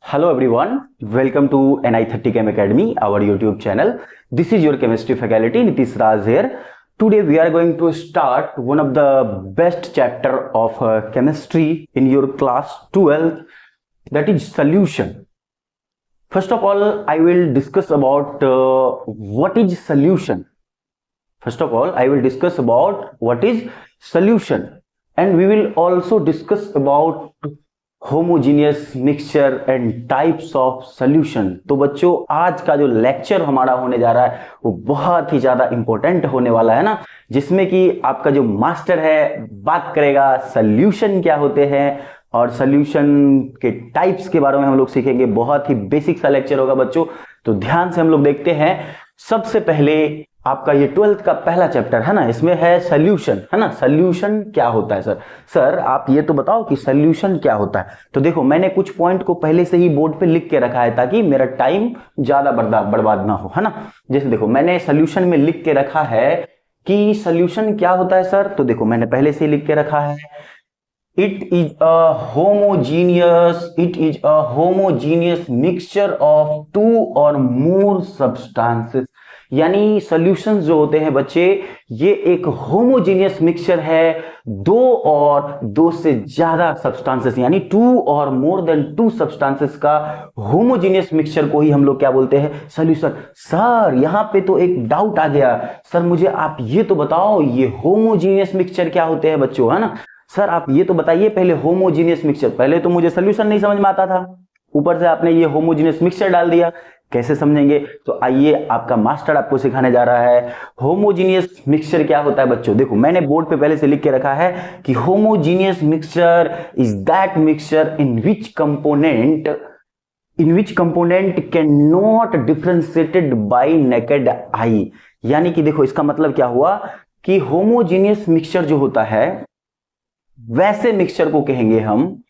Hello everyone, welcome to NI30 Chem Academy, our YouTube channel. This is your chemistry faculty Nitish Raj here. Today we are going to start one of the best chapter of chemistry in your class 12, that is solution. First of all, I will discuss about what is solution. First of all, I will discuss about what is solution, and we will also discuss about homogeneous mixture and types of solution. तो बच्चों, आज का जो lecture हमारा होने जा रहा है वो बहुत ही ज्यादा इंपॉर्टेंट होने वाला है ना, जिसमें कि आपका जो मास्टर है बात करेगा सॉल्यूशन क्या होते हैं और सॉल्यूशन के टाइप्स के बारे में हम लोग सीखेंगे। बहुत ही बेसिक सा लेक्चर होगा बच्चों, तो ध्यान से हम लोग देखते हैं। सबसे पहले आपका ये 12th का पहला चैप्टर है ना, इसमें है सॉल्यूशन, है ना। सॉल्यूशन क्या होता है सर आप ये तो बताओ कि सॉल्यूशन क्या होता है। तो देखो, मैंने कुछ पॉइंट को पहले से ही बोर्ड पे लिख के रखा है ताकि मेरा टाइम ज्यादा बर्बाद ना हो, है ना। जैसे देखो, मैंने सॉल्यूशन में लिख के रखा है कि सॉल्यूशन क्या होता है सर। तो देखो, मैंने पहले से ही लिख के रखा है, it is a homogeneous mixture of two और मोर सब्सटेंसेस। यानी सॉल्यूशंस जो होते हैं बच्चे, ये एक होमोजीनियस मिक्सचर है दो और दो से ज्यादा सब्सटेंसेस, यानी टू और मोर देन टू सब्सटेंसेस का होमोजीनियस मिक्सचर को ही हम लोग क्या बोलते हैं, सॉल्यूशन। सर यहां पे तो एक डाउट आ गया, सर मुझे आप ये तो बताओ ये होमोजीनियस मिक्सचर क्या होते हैं बच्चों, है ना। सर आप ये तो बताइए पहले होमोजीनियस मिक्सचर। पहले तो मुझे सॉल्यूशन नहीं समझ में आता था, ऊपर से आपने ये होमोजीनियस मिक्सचर डाल दिया, कैसे समझेंगे। तो आइए, आपका मास्टर आपको सिखाने जा रहा है होमोजीनियस मिक्सचर क्या होता है बच्चों। देखो, मैंने बोर्ड पे पहले से लिख के रखा है कि homogeneous mixture is that mixture in which component can not differentiated by naked eye. यानी कि देखो, इसका मतलब क्या हुआ कि होमोजीनियस मिक्सचर जो होता है वैसे मिक्सचर को कहेंगे हम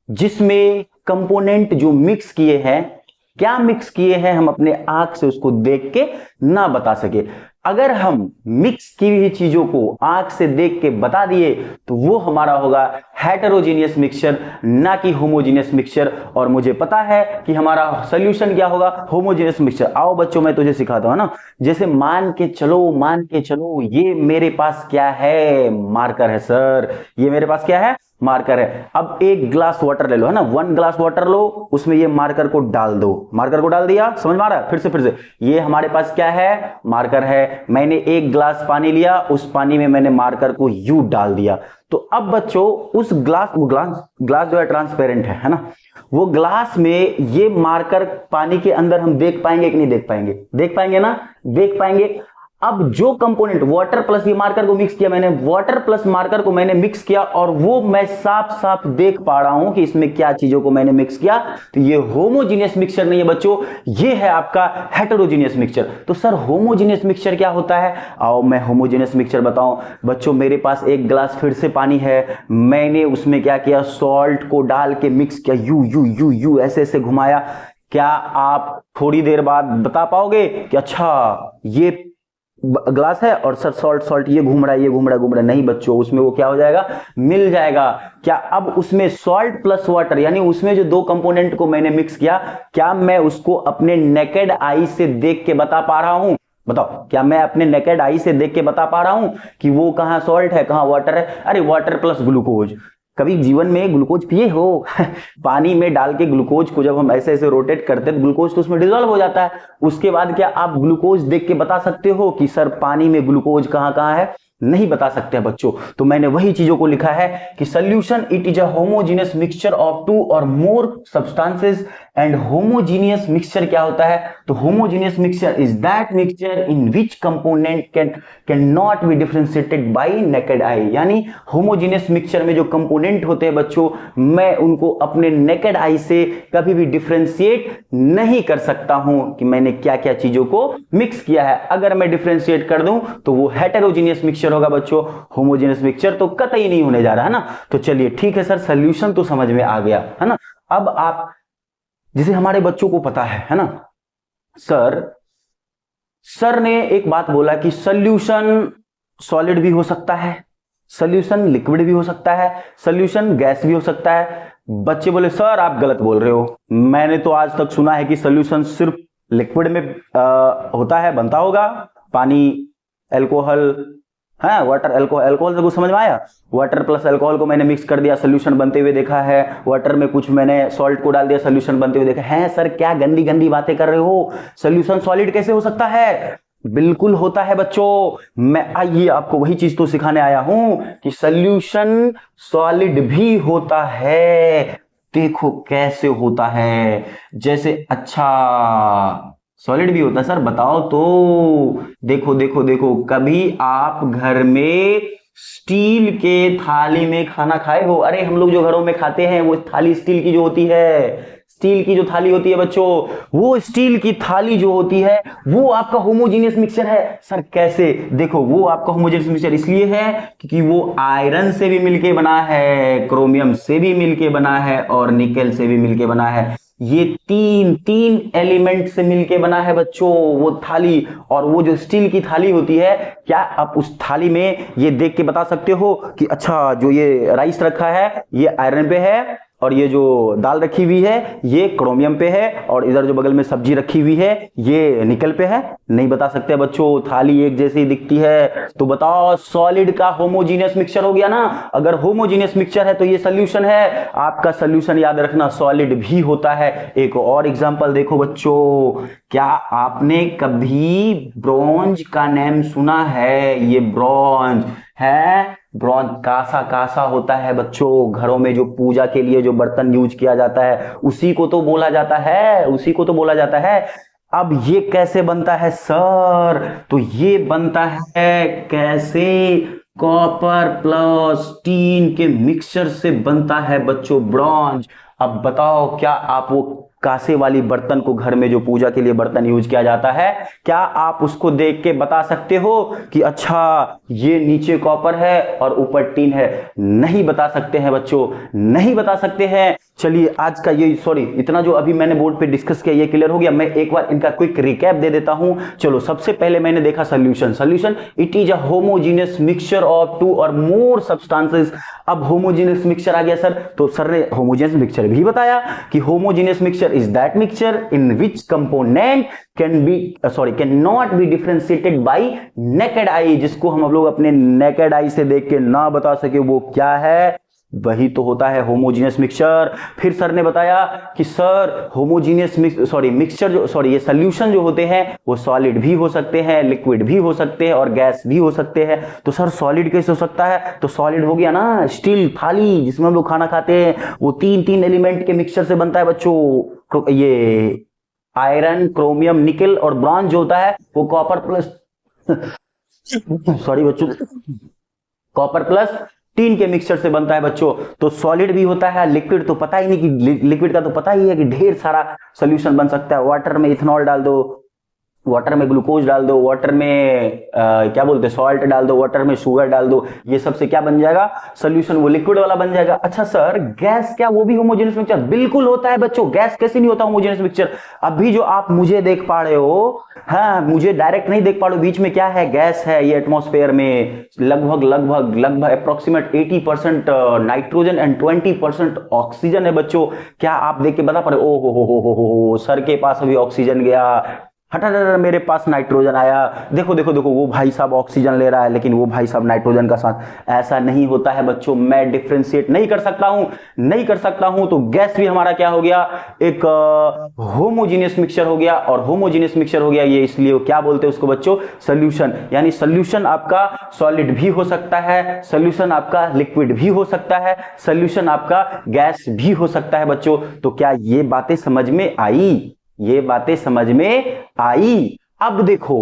जिसमें कंपोनेंट जो मिक्स किए हैं, क्या मिक्स किए हैं हम अपने आंख से उसको देख के ना बता सके। अगर हम मिक्स की हुई चीजों को आंख से देख के बता दिए तो वो हमारा होगा हेटेरोजीनियस मिक्सचर, ना कि होमोजीनियस मिक्सचर। और मुझे पता है कि हमारा सॉल्यूशन क्या होगा, होमोजीनियस मिक्सचर। आओ बच्चों, मैं तुझे सिखाता हूं ना। जैसे मान के चलो ये मेरे पास क्या है, मार्कर है सर। ये मेरे पास क्या है, मार्कर है। अब एक ग्लास वाटर ले लो, है ना, 1 ग्लास वाटर लो, उसमें ये मार्कर को डाल दो। मार्कर को डाल दिया, समझ में आ रहा है। फिर से ये हमारे पास क्या है, मार्कर है। मैंने एक ग्लास पानी लिया, उस पानी में मैंने मार्कर को यू डाल दिया। तो अब बच्चों, उस ग्लास जो है ट्रांसपेरेंट है ना, वो ग्लास में ये मार्कर पानी के अंदर हम देख पाएंगे कि नहीं देख पाएंगे, देख पाएंगे ना, देख पाएंगे। अब जो कंपोनेंट वाटर प्लस ये मार्कर को मिक्स किया मैंने, वाटर प्लस मार्कर को मैंने मिक्स किया और वो मैं साफ देख पा रहा हूं कि इसमें क्या चीजों को मैंने मिक्स किया। तो ये होमोजीनियस मिक्सचर नहीं है बच्चों, ये है आपका हेटेरोजीनियस मिक्सचर। तो सर होमोजीनियस मिक्सचर क्या होता है, आओ मैं होमोजीनियस मिक्सचर बताऊं बच्चों। मेरे पास एक ग्लास फिर से पानी है, मैंने उसमें क्या किया, सॉल्ट को डाल के मिक्स किया, यू ऐसे घुमाया। क्या आप थोड़ी देर बाद बता पाओगे कि अच्छा ये ग्लास है और सर सॉल्ट ये घूम रहा है। नहीं बच्चों, उसमें वो क्या हो जाएगा, मिल जाएगा। क्या अब उसमें सॉल्ट प्लस वाटर, यानी उसमें जो दो कंपोनेंट को मैंने मिक्स किया, क्या मैं उसको अपने नेकेड आई से देख के बता पा रहा हूं, बताओ। क्या मैं अपने नेकेड आई से देख के बता पा रहा हूं कि वो कहां सॉल्ट है कहां वाटर है। अरे वाटर प्लस ग्लूकोज, कभी जीवन में ग्लूकोज पिए हो पानी में डाल के ग्लूकोज को जब हम ऐसे रोटेट करते हैं, ग्लूकोज तो उसमें डिसॉल्व हो जाता है। उसके बाद क्या आप ग्लूकोज देख के बता सकते हो कि सर पानी में ग्लूकोज कहां कहां है, नहीं बता सकते हैं बच्चों। तो मैंने वही चीजों को लिखा है कि solution it is a homogeneous mixture of two और more substances. And homogeneous mixture क्या होता है, तो homogeneous mixture is that mixture in which component can not be differentiated by naked eye. यानी होमोजीनियस मिक्सचर में जो कंपोनेंट होते हैं बच्चों, मैं उनको अपने नेकेड आई से कभी भी डिफरेंशिएट नहीं कर सकता हूं कि मैंने क्या क्या चीजों को मिक्स किया है। अगर मैं डिफरेंशिएट कर दूं तो वो हेटेरोजीनियस मिक्सचर होगा बच्चों, होमोजीनियस मिक्सचर तो कतई नहीं होने जा रहा है ना। तो चलिए ठीक है सर, सॉल्यूशन तो समझ में आ गया है ना। अब आप, जिसे हमारे बच्चों को पता है ना, सर ने एक बात बोला कि सॉल्यूशन सॉलिड भी हो सकता है, सोल्यूशन लिक्विड भी हो सकता है, सोल्यूशन गैस भी हो सकता है। बच्चे बोले सर आप गलत बोल रहे हो, मैंने तो आज तक सुना है कि सोल्यूशन सिर्फ लिक्विड में होता है, बनता होगा, पानी, अल्कोहल, हाँ वाटर, अल्कोहल से कुछ समझ में आया? वाटर प्लस अल्कोहल को मैंने मिक्स कर दिया, सोल्यूशन बनते हुए देखा है। वाटर में कुछ मैंने सॉल्ट को डाल दिया, सोल्यूशन बनते हुए देखा है। सर क्या गंदी गंदी बातें कर रहे हो, सोल्यूशन सॉलिड कैसे हो सकता है? बिल्कुल होता है बच्चों। मैं आइए आपको वही चीज तो सिखाने आया हूं कि सोल्यूशन सॉलिड भी होता है। देखो कैसे होता है, जैसे अच्छा सॉलिड भी होता है सर, बताओ तो। देखो देखो देखो, कभी आप घर में स्टील के थाली में खाना खाए हो? अरे हम लोग जो घरों में खाते हैं वो थाली स्टील की जो होती है, स्टील की जो थाली होती है बच्चों, वो स्टील की थाली जो होती है वो आपका होमोजीनियस मिक्सचर है। सर कैसे? देखो वो आपका होमोजीनियस मिक्सचर इसलिए है क्योंकि वो आयरन से भी मिलके बना है, क्रोमियम से भी मिलके बना है और निकेल से भी मिलके बना है। ये तीन एलिमेंट से मिलके बना है बच्चों वो थाली। और वो जो स्टील की थाली होती है, क्या आप उस थाली में ये देख के बता सकते हो कि अच्छा जो ये राइस रखा है ये आयरन पे है, और ये जो दाल रखी हुई है ये क्रोमियम पे है, और इधर जो बगल में सब्जी रखी हुई है ये निकल पे है? नहीं बता सकते बच्चों, थाली एक जैसी दिखती है। तो बताओ सॉलिड का होमोजीनियस मिक्सचर हो गया ना। अगर होमोजीनियस मिक्सचर है तो ये सोल्यूशन है। आपका सोल्यूशन याद रखना सॉलिड भी होता है। एक और एग्जांपल देखो बच्चों, क्या आपने कभी ब्रोंज का नाम सुना है? ये ब्रोंज है, ब्रॉन्ज कासा कासा होता है बच्चों। घरों में जो पूजा के लिए जो बर्तन यूज किया जाता है उसी को तो बोला जाता है, उसी को तो बोला जाता है। अब ये कैसे बनता है सर? तो ये बनता है कैसे? कॉपर प्लस टीन के मिक्सचर से बनता है बच्चों ब्रॉन्ज। अब बताओ क्या आप वो कांसे वाली बर्तन को, घर में जो पूजा के लिए बर्तन यूज किया जाता है, क्या आप उसको देख के बता सकते हो कि अच्छा ये नीचे कॉपर है और ऊपर टीन है? नहीं बता सकते हैं बच्चों, नहीं बता सकते हैं। चलिए आज का ये इतना जो अभी मैंने बोर्ड पे डिस्कस किया ये क्लियर हो गया। मैं एक बार इनका क्विक रिकैप दे देता हूं। चलो सबसे पहले मैंने देखा solution it is a homogeneous mixture of two और मोर सब्सटेंसेस। अब होमोजीनियस मिक्सचर आ गया सर, तो सर ने होमोजीनियस मिक्सचर भी बताया कि homogeneous mixture is that mixture in which component can not be differentiated by naked आई। जिसको हम लोग अपने नेकेड आई से देख के ना बता सके वो क्या है, वही तो होता है होमोजीनियस मिक्सचर। फिर सर ने बताया कि सर होमोजीनियस मिक्सचर ये सोल्यूशन जो होते हैं वो सॉलिड भी हो सकते हैं, लिक्विड भी हो सकते हैं और गैस भी हो सकते हैं। तो सर सॉलिड कैसे हो सकता है? तो सॉलिड हो गया ना स्टील थाली जिसमें हम लोग खाना खाते हैं, वो तीन एलिमेंट के मिक्सचर से बनता है बच्चों। ये आयरन, क्रोमियम, निकेल और ब्रॉन्ज जो होता है वो कॉपर प्लस बच्चों, कॉपर प्लस टीन के मिक्सचर से बनता है बच्चों। तो सॉलिड भी होता है, लिक्विड तो पता ही नहीं कि लिक्विड का तो पता ही है कि ढेर सारा सॉल्यूशन बन सकता है। वाटर में इथेनॉल डाल दो, वाटर में ग्लूकोज डाल दो, वाटर में क्या बोलते हैं सॉल्ट डाल दो, वाटर में शुगर डाल दो, ये सबसे क्या बन जाएगा सोल्यूशन, वो लिक्विड वाला बन जाएगा। अच्छा सर गैस क्या वो भी होमोजेनियस मिक्सचर? बिल्कुल होता है बच्चों, गैस कैसे नहीं होता होमोजेनियस मिक्सचर? अभी जो आप मुझे देख पा रहे हो, हाँ मुझे डायरेक्ट नहीं देख पा रहे हो, बीच में क्या है? गैस है। ये एटमॉस्फेयर में लगभग अप्रोक्सीमेट 80% नाइट्रोजन एंड 20% ऑक्सीजन है बच्चों। क्या आप देख के बता पा रहे हो सर के पास अभी ऑक्सीजन गया, हटा मेरे पास नाइट्रोजन आया, देखो देखो देखो वो भाई साहब ऑक्सीजन ले रहा है लेकिन वो भाई साहब नाइट्रोजन का साथ। ऐसा नहीं होता है बच्चों, मैं डिफरेंशिएट नहीं कर सकता हूं। तो गैस भी हमारा क्या हो गया? एक होमोजीनियस मिक्सचर हो गया, और होमोजीनियस मिक्सचर हो गया ये इसलिए क्या बोलते हैं उसको बच्चों? सोल्यूशन। यानी सोल्यूशन आपका सॉलिड भी हो सकता है, सोल्यूशन आपका लिक्विड भी हो सकता है, सोल्यूशन आपका गैस भी हो सकता है बच्चों। तो क्या ये बातें समझ में आई? ये बातें समझ में आई? अब देखो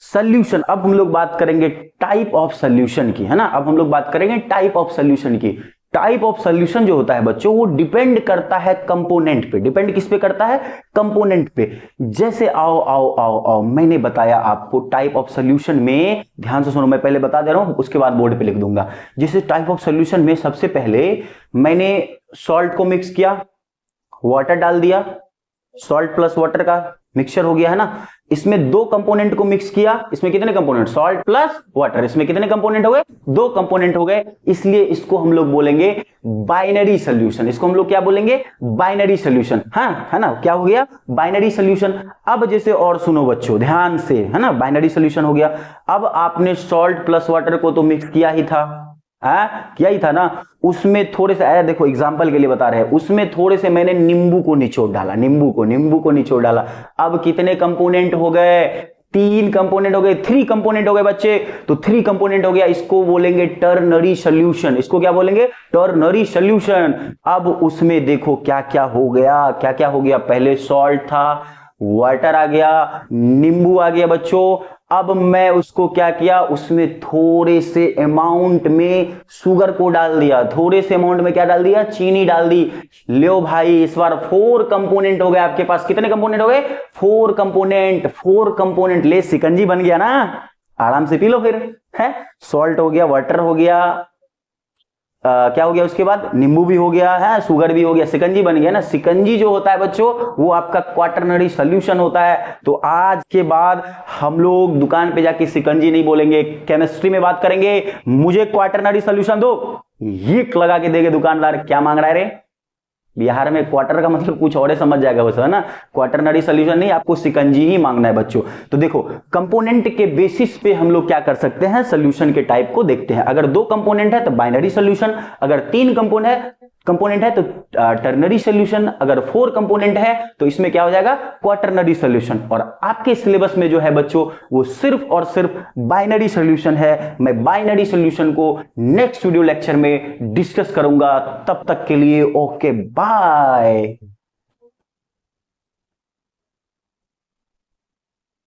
सॉल्यूशन, अब हम लोग बात करेंगे टाइप ऑफ सॉल्यूशन की, है ना। अब हम लोग बात करेंगे टाइप ऑफ सॉल्यूशन की। टाइप ऑफ सॉल्यूशन जो होता है बच्चों वो डिपेंड करता है कंपोनेंट पे। डिपेंड किस पे करता है? कंपोनेंट पे। जैसे आओ मैंने बताया आपको टाइप ऑफ सॉल्यूशन में, ध्यान से सुनो मैं पहले बता दे रहा हूं उसके बाद बोर्ड पे लिख दूंगा। जैसे टाइप ऑफ सॉल्यूशन में सबसे पहले मैंने सॉल्ट को मिक्स किया, वाटर डाल दिया, सॉल्ट प्लस वाटर का मिक्सचर हो गया, है ना। इसमें दो कंपोनेंट को मिक्स किया, इसमें कितने कंपोनेंट, सॉल्ट प्लस वाटर, इसमें कितने कंपोनेंट हो गए, दो कंपोनेंट हो गए, इसलिए इसको हम लोग बोलेंगे बाइनरी सॉल्यूशन। इसको हम लोग क्या बोलेंगे, बाइनरी सॉल्यूशन। हाँ, है ना, क्या हो गया, बाइनरी सॉल्यूशन। अब जैसे और सुनो बच्चों ध्यान से, है ना, बाइनरी सॉल्यूशन हो गया। अब आपने सॉल्ट प्लस वाटर को तो मिक्स किया ही था, किया ही था ना, उसमें थोड़े से, देखो एग्जांपल के लिए बता रहे हैं, उसमें थोड़े से मैंने नींबू को निचोड़ डाला, नींबू को निचोड़ डाला। अब कितने कंपोनेंट हो गए, 3 कंपोनेंट हो गए, 3 कंपोनेंट हो गए बच्चे, तो 3 कंपोनेंट हो गया, इसको बोलेंगे टर्नरी सॉल्यूशन। इसको क्या बोलेंगे, टर्नरी सॉल्यूशन। अब उसमें देखो क्या क्या हो गया, क्या क्या हो गया, पहले सॉल्ट था, वाटर आ गया, नींबू आ गया बच्चों। अब मैं उसको क्या किया, उसमें थोड़े से अमाउंट में शुगर को डाल दिया, थोड़े से अमाउंट में क्या डाल दिया, चीनी डाल दी। लो भाई, इस बार 4 कंपोनेंट हो गए आपके पास। कितने कंपोनेंट हो गए, 4 कंपोनेंट। 4 कंपोनेंट, ले सिकंजी बन गया ना, आराम से पी लो फिर, है। सॉल्ट हो गया, वाटर हो गया, क्या हो गया, उसके बाद नींबू भी हो गया है, शुगर भी हो गया, सिकंजी बन गया ना। सिकंजी जो होता है बच्चों, वो आपका क्वाटरनरी सॉल्यूशन होता है। तो आज के बाद हम लोग दुकान पे जाके सिकंजी नहीं बोलेंगे, केमिस्ट्री में बात करेंगे, मुझे क्वाटरनरी सॉल्यूशन दो, ये लगा के देंगे दुकानदार, क्या मांग रहा है रे। बिहार में क्वार्टर का मतलब कुछ और समझ जाएगा बस, है ना, क्वाटरनरी सॉल्यूशन नहीं, आपको सिकंजी ही मांगना है बच्चों। तो देखो कंपोनेंट के बेसिस पे हम लोग क्या कर सकते हैं, सॉल्यूशन के टाइप को देखते हैं। अगर 2 कंपोनेंट है तो बाइनरी सॉल्यूशन, अगर 3 कंपोनेंट है तो टर्नरी सॉल्यूशन, अगर 4 कंपोनेंट है तो इसमें क्या हो जाएगा, क्वाटरनरी सॉल्यूशन। और आपके सिलेबस में जो है बच्चों वो सिर्फ और सिर्फ बाइनरी सॉल्यूशन है। मैं बाइनरी सॉल्यूशन को नेक्स्ट वीडियो लेक्चर में डिस्कस करूंगा। तब तक के लिए ओके बाय।